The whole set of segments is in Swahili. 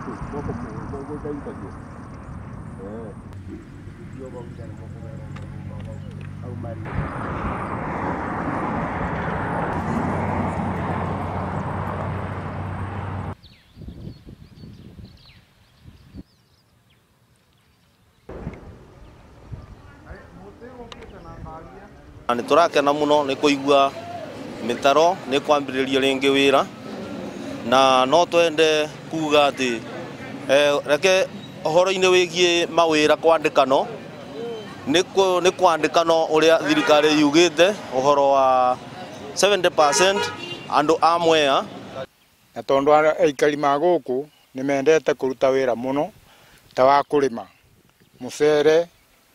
tu moko kaitaje yo bonga moko au mari Nĩ tũrakena mũno nĩ kũigua mĩtaro nĩ kwambĩrĩria rĩngĩ wĩra na no twende kuga atĩ reke ũhoro-inĩ wĩgiĩ mawĩra kwandĩkano nĩ kwandĩkano ũrĩa thirikari yugĩte ũhoro wa 70% andũ a Mwea. Na tondũ aikari ma gũkũ nĩ mendete kũruta wĩra mũno ta wa kũrĩma mũcere,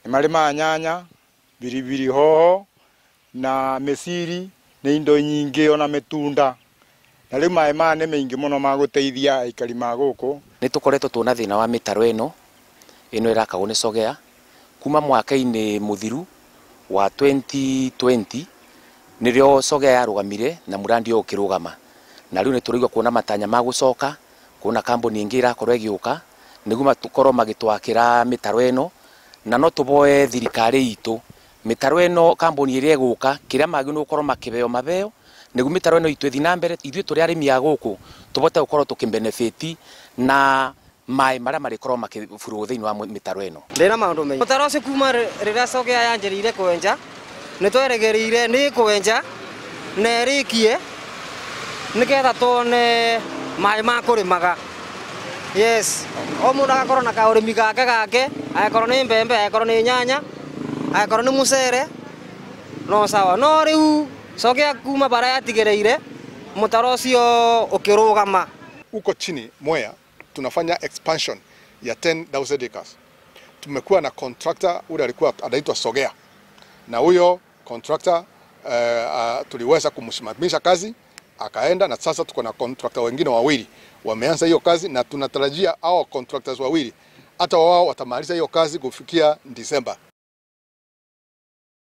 nĩ marĩmaga nyanya, biribiri hoho na mĩciri nĩ indo nyingĩ ona mĩtunda. Na rĩu maĩ maya nĩ maingĩ mũno ma gũteithia aikari ma gũkũ. Nĩ tũkoretwo tuona thĩna wa mĩtaro ĩno ĩrakagwo nĩ Sogea kuma mwaka-inĩ mũthiru wa 2020 nĩrĩo Sogea yarũgamire na murandi ũyũ ũkĩrũgama. Na rĩu nĩ tũraigua kuona matanya ma gũcoka, kuona kambuni ingĩ irakorwo ĩgĩũka nĩguo makorwo magĩtwakĩra mĩtaro ĩno, na no tũboe thirikari itũ mĩtaro ĩno kambuni ĩrĩa ĩgũka kĩrĩa magĩrĩirwo gũkorwo makĩbeo mabeo nĩguo mĩtaro ĩno itũ ĩthiĩ na mbere, ithuĩ tũrĩ arĩmi a gũkũ tũbote gũkorwo tũkĩbenefiti na maĩ marĩa marĩkorwo makĩburu thĩinĩ wa mĩtaro ĩno. Ndĩna maũndũ maingĩ. Mũtaro ũcio kuma rĩrĩa Sogea yanjĩrĩire kwenja nĩ tweregereire nĩ kwenja na ĩrĩkie nĩgetha tuone maĩ ma kũrĩmaga. Yes, o mũndũ agakorwo na kaũrĩmi gake agakorwo nĩ mbembe, agakorwo nĩ nyanya, agakorwo nĩ mũcere no sawa. No rĩu Sogea kuma bara yatigĩrĩire mũtaro ũcio ũkĩrũgama. Uko chini Mwea tunafanya expansion ya 10,000 acres. Tumekuwa na contractor ule alikuwa anaitwa Sogea, na huyo contractor tuliweza kumsimamisha kazi akaenda, na sasa tuko na contractor wengine wawili wameanza hiyo kazi, na tunatarajia hao contractors wawili hata wao watamaliza hiyo kazi kufikia Disemba.